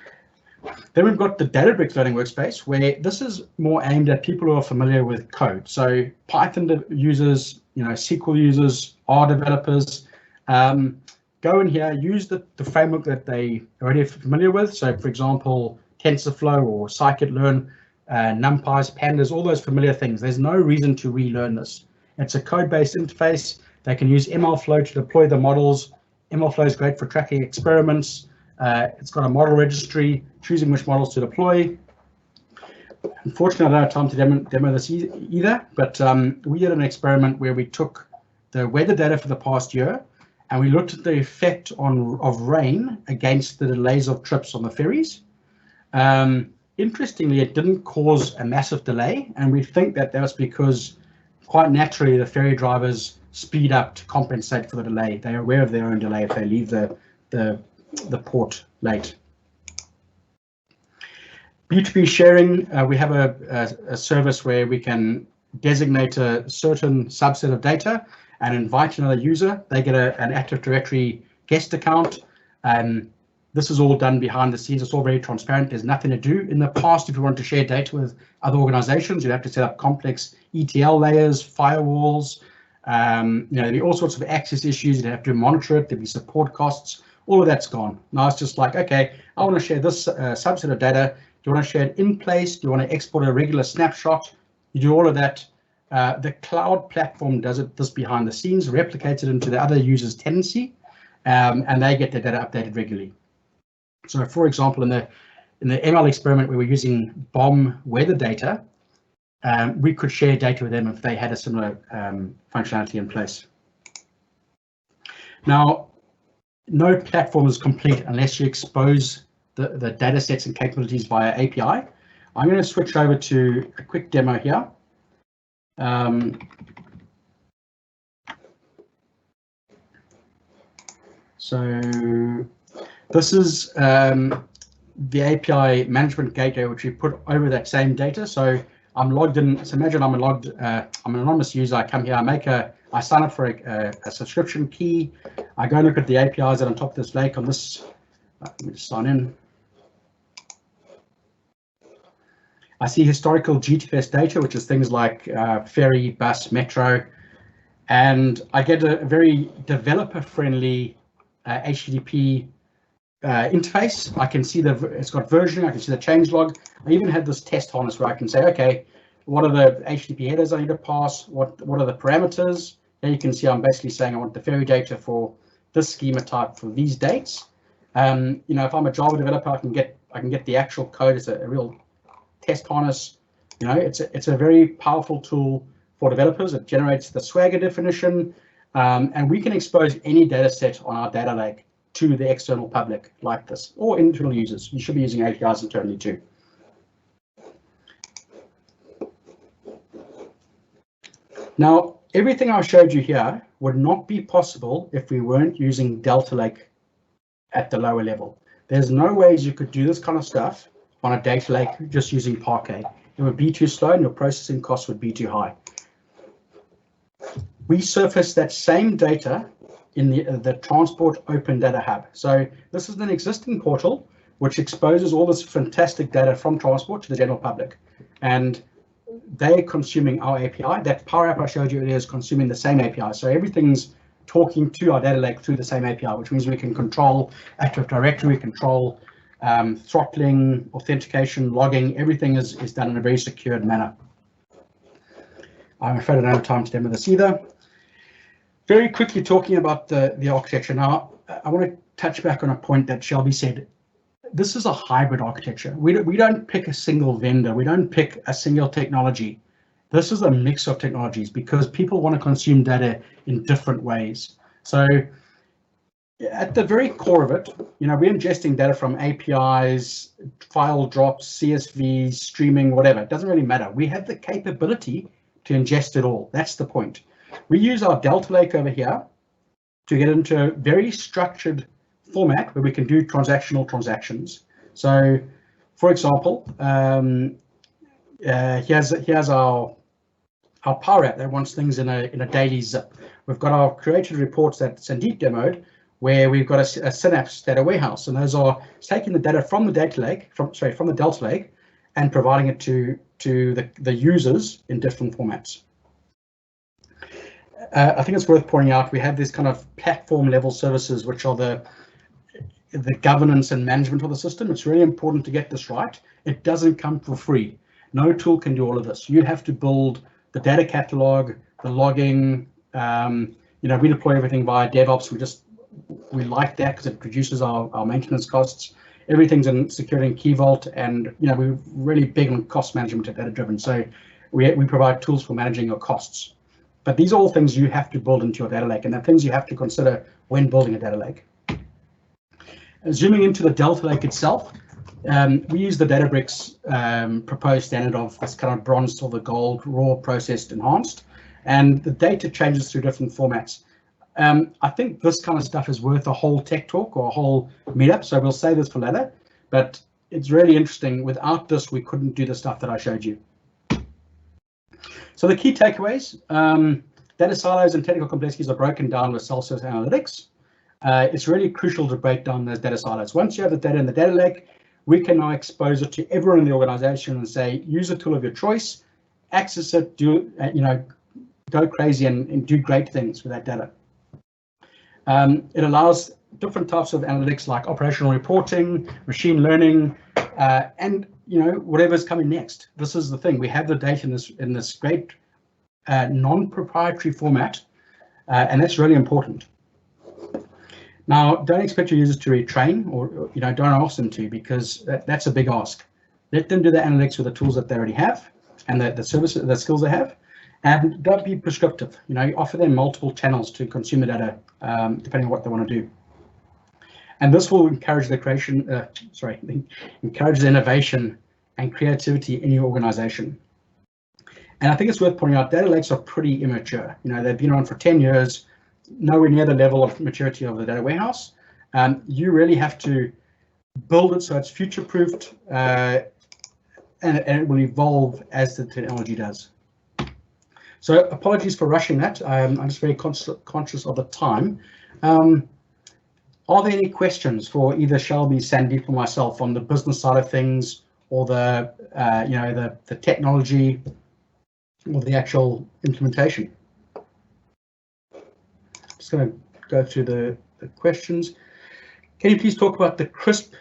Then we've got the Databricks Learning Workspace, where this is more aimed at people who are familiar with code. So Python users, SQL users, R developers, go in here, use the framework that they already are familiar with. So for example, TensorFlow or scikit-learn, NumPys, Pandas, all those familiar things. There's no reason to relearn this. It's a code-based interface. They can use MLflow to deploy the models. MLflow is great for tracking experiments. It's got a model registry, choosing which models to deploy. Unfortunately, I don't have time to demo this either, but we did an experiment where we took the weather data for the past year, and we looked at the effect of rain against the delays of trips on the ferries. Interestingly, it didn't cause a massive delay, and we think that was because quite naturally the ferry drivers speed up to compensate for the delay. They're aware of their own delay if they leave the port late. B2B sharing, we have a service where we can designate a certain subset of data and invite another user. They get an Active Directory guest account. This is all done behind the scenes. It's all very transparent. There's nothing to do. In the past, if you want to share data with other organizations, you'd have to set up complex ETL layers, firewalls. There'd be all sorts of access issues. You'd have to monitor it. There'd be support costs. All of that's gone. Now it's just like, okay, I want to share this subset of data. Do you want to share it in place? Do you want to export a regular snapshot? You do all of that. The cloud platform does this behind the scenes, replicates it into the other user's tenancy, and they get their data updated regularly. So, for example, in the ML experiment, we were using BOM weather data. We could share data with them if they had a similar functionality in place. Now, no platform is complete unless you expose the data sets and capabilities via API. I'm going to switch over to a quick demo here. So this is the API management gateway, which we put over that same data. So I'm logged in. So imagine I'm I'm an anonymous user. I come here, I sign up for a subscription key. I go look at the APIs that are on top of this lake on this. Let me just sign in. I see historical GTFS data, which is things like ferry, bus, metro, and I get a very developer-friendly HTTP interface. I can see it's got versioning. I can see the changelog. I even had this test harness where I can say, okay, what are the HTTP headers I need to pass? What are the parameters? There you can see I'm basically saying I want the ferry data for this schema type for these dates. You know, if I'm a Java developer, I can get the actual code. It's a real test harness. You know, it's a very powerful tool for developers. It generates the Swagger definition, and we can expose any data set on our data lake to the external public like this, or internal users. You should be using APIs internally too. Now, everything I showed you here would not be possible if we weren't using Delta Lake at the lower level. There's no ways you could do this kind of stuff on a data lake just using Parquet. It would be too slow and your processing costs would be too high. We surface that same data in the Transport Open Data Hub. So this is an existing portal which exposes all this fantastic data from Transport to the general public. And they're consuming our API. That Power App I showed you earlier is consuming the same API. So everything's talking to our data lake through the same API, which means we can control Active Directory, control throttling, authentication, logging. Everything is done in a very secured manner. I'm afraid I don't have time to demo this either. Very quickly talking about the architecture. Now, I want to touch back on a point that Shelby said. This is a hybrid architecture. We don't pick a single vendor. We don't pick a single technology. This is a mix of technologies because people want to consume data in different ways. So at the very core of it, you know, we're ingesting data from APIs, file drops, CSVs, streaming, whatever. It doesn't really matter. We have the capability to ingest it all. That's the point. We use our Delta Lake over here to get into a very structured format where we can do transactional transactions. So, for example, here's our Power App that wants things in a daily zip. We've got our created reports that Sandeep demoed, where we've got a Synapse data warehouse, and those are taking the data from the data lake, from the Delta Lake, and providing it to the users in different formats. I think it's worth pointing out we have this kind of platform level services, which are the governance and management of the system. It's really important to get this right. It doesn't come for free. No tool can do all of this. You have to build the data catalog, the logging. You know, we deploy everything via DevOps. We like that because it reduces our maintenance costs. Everything's in security and Key Vault, and you know, we're really big on cost management at Data Driven. So we provide tools for managing your costs. But these are all things you have to build into your data lake, and they're things you have to consider when building a data lake. Zooming into the Delta Lake itself, we use the Databricks proposed standard of this kind of bronze, silver, gold, raw, processed, enhanced, and the data changes through different formats. I think this kind of stuff is worth a whole tech talk or a whole meetup, so we'll save this for later, but it's really interesting. Without this, we couldn't do the stuff that I showed you. So the key takeaways, data silos and technical complexities are broken down with self-service analytics. It's really crucial to break down those data silos. Once you have the data in the data lake, we can now expose it to everyone in the organization and say, use a tool of your choice, access it, do, you know, go crazy and do great things with that data. It allows different types of analytics like operational reporting, machine learning, and you know, whatever's coming next. This is the thing. We have the data in this great non-proprietary format, and that's really important. Now, don't expect your users to retrain, or you know, don't ask them to, because that's a big ask. Let them do the analytics with the tools that they already have and the skills they have, and don't be prescriptive. You know, offer them multiple channels to consume the data, depending on what they want to do. And this will encourage the creation, encourage the innovation and creativity in your organization. And I think it's worth pointing out, data lakes are pretty immature. You know, they've been around for 10 years, nowhere near the level of maturity of the data warehouse. You really have to build it so it's future-proofed, and it will evolve as the technology does. So apologies for rushing that. I'm just very conscious of the time. Are there any questions for either Shelby, Sandeep, or myself on the business side of things, or the the technology, or the actual implementation? Just going to go through the questions. Can you please talk about the CRISP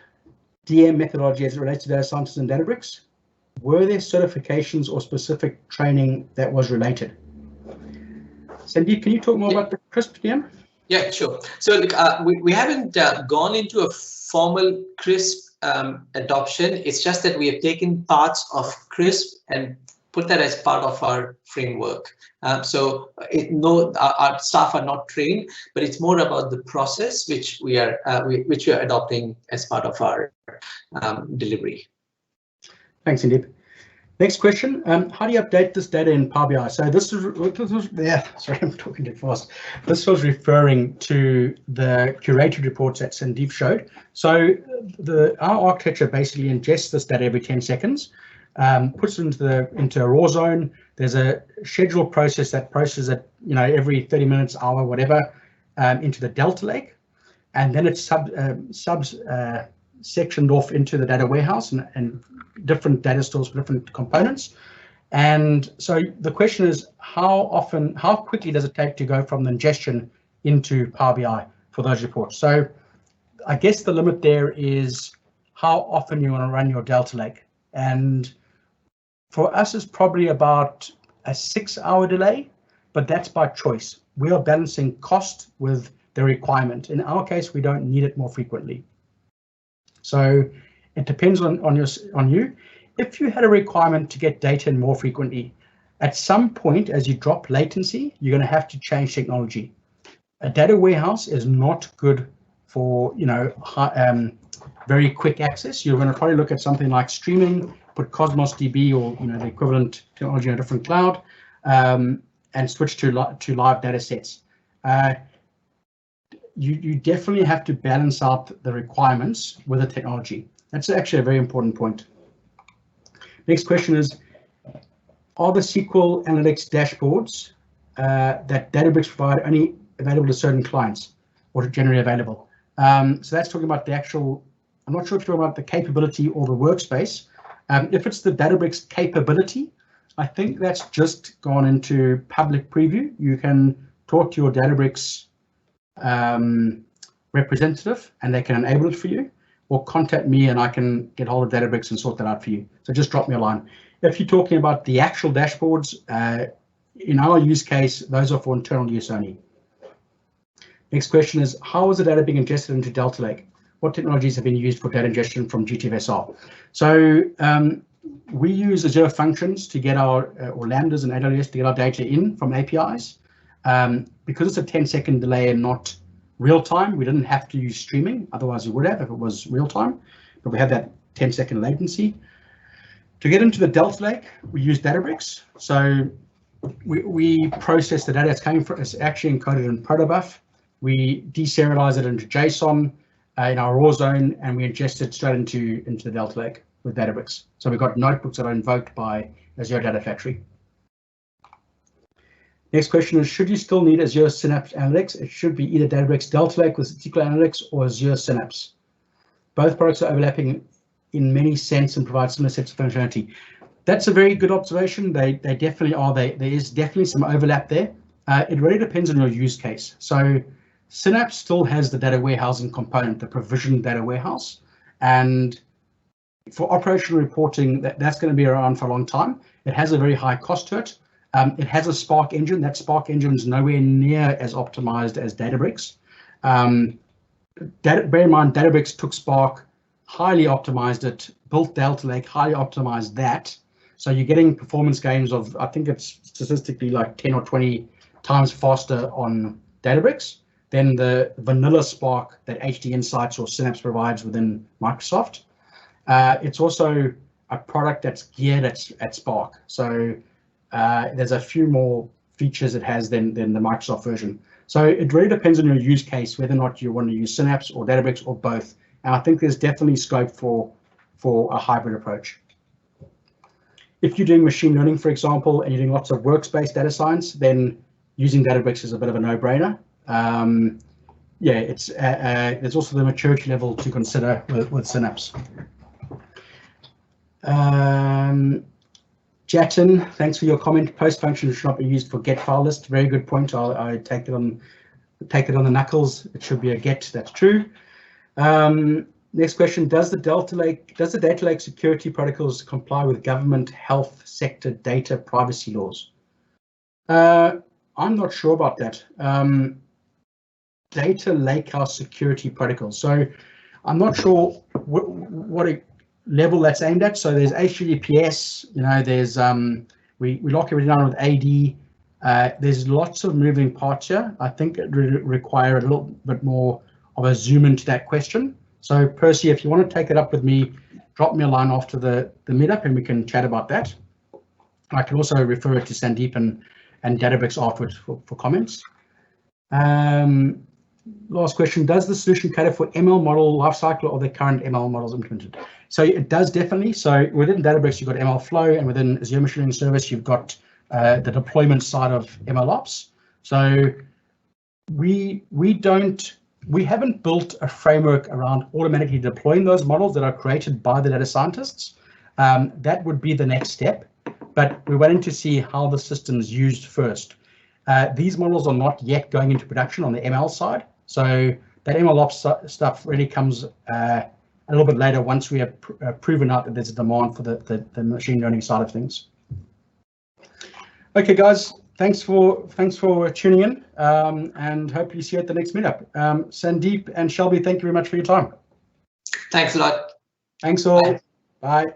DM methodology as it relates to data scientists and Databricks? Were there certifications or specific training that was related? Sandeep, can you talk more about the CRISP DM? Yeah, sure. So we haven't gone into a formal CRISP adoption. It's just that we have taken parts of CRISP and put that as part of our framework. So our staff are not trained, but it's more about the process which we are adopting as part of our delivery. Thanks, Sandeep. Next question, how do you update this data in Power BI? So this was sorry, I'm talking too fast. This was referring to the curated reports that Sandeep showed. So our architecture basically ingests this data every 10 seconds, puts it into a raw zone. There's a scheduled process that processes it, every 30 minutes, hour, whatever, into the Delta Lake, and then it's sectioned off into the data warehouse and different data stores for different components. And so the question is, how quickly does it take to go from the ingestion into Power BI for those reports? So I guess the limit there is how often you want to run your Delta Lake. And for us, it's probably about a 6-hour delay, but that's by choice. We are balancing cost with the requirement. In our case, we don't need it more frequently. So it depends on you. If you had a requirement to get data in more frequently, at some point, as you drop latency, you're going to have to change technology. A data warehouse is not good for very quick access. You're going to probably look at something like streaming, put Cosmos DB or the equivalent technology in a different cloud, and switch to live data sets. You definitely have to balance out the requirements with the technology. That's actually a very important point. Next question is, are the SQL Analytics dashboards that Databricks provide only available to certain clients or generally available? So that's talking about the actual, I'm not sure if you're talking about the capability or the workspace. If it's the Databricks capability, I think that's just gone into public preview. You can talk to your Databricks representative and they can enable it for you, or contact me and I can get hold of Databricks and sort that out for you. So just drop me a line. If you're talking about the actual dashboards, in our use case, those are for internal use only. Next question is, how is the data being ingested into Delta Lake? What technologies have been used for data ingestion from GTFSR? So we use Azure Functions to get our, or Lambdas and AWS to get our data in from APIs. Because it's a 10-second delay and not real time, we didn't have to use streaming. Otherwise we would have if it was real time, but we had that 10-second latency. To get into the Delta Lake, we use Databricks. So we process the data. It's actually encoded in protobuf. We deserialize it into JSON in our raw zone, and we ingest it straight into the Delta Lake with Databricks. So we've got notebooks that are invoked by Azure Data Factory. Next question is, should you still need Azure Synapse Analytics? It should be either Databricks Delta Lake with SQL Analytics or Azure Synapse. Both products are overlapping in many sense and provide similar sets of functionality. That's a very good observation. They definitely are. There is definitely some overlap there. It really depends on your use case. So Synapse still has the data warehousing component, the provisioned data warehouse. And for operational reporting, that's going to be around for a long time. It has a very high cost to it. It has a Spark engine. That Spark engine is nowhere near as optimized as Databricks. Bear in mind, Databricks took Spark, highly optimized it, built Delta Lake, highly optimized that. So you're getting performance gains of, I think it's statistically like 10 or 20 times faster on Databricks. than the vanilla Spark that HD Insights or Synapse provides within Microsoft. It's also a product that's geared at Spark. So there's a few more features it has than the Microsoft version. So it really depends on your use case, whether or not you want to use Synapse or Databricks or both. And I think there's definitely scope for a hybrid approach. If you're doing machine learning, for example, and you're doing lots of workspace data science, then using Databricks is a bit of a no-brainer. Yeah, there's also the maturity level to consider with Synapse. Jatin, thanks for your comment. Post function should not be used for get file list. Very good point. I take it on the knuckles. It should be a get. That's true. Next question: Does the data lake security protocols comply with government health sector data privacy laws? I'm not sure about that. Data lakehouse security protocols. So I'm not sure what level that's aimed at. So there's HTTPS. There's we lock everything down with AD. There's lots of moving parts here. I think it would require a little bit more of a zoom into that question. So Percy, if you want to take it up with me, drop me a line after the meetup and we can chat about that. I can also refer it to Sandeep and Databricks afterwards for comments. Last question: Does the solution cater for ML model lifecycle or the current ML models implemented? So it does definitely. So within Databricks, you've got ML flow, and within Azure Machine Learning Service, you've got the deployment side of ML ops. So we haven't built a framework around automatically deploying those models that are created by the data scientists. That would be the next step, but we're waiting to see how the system is used first. These models are not yet going into production on the ML side, so that ML ops stuff really comes a little bit later once we have proven out that there's a demand for the machine learning side of things. Okay, guys. Thanks for tuning in, and hopefully see you at the next meetup. Sandeep and Shelby, thank you very much for your time. Thanks a lot. Thanks all. Bye. Bye.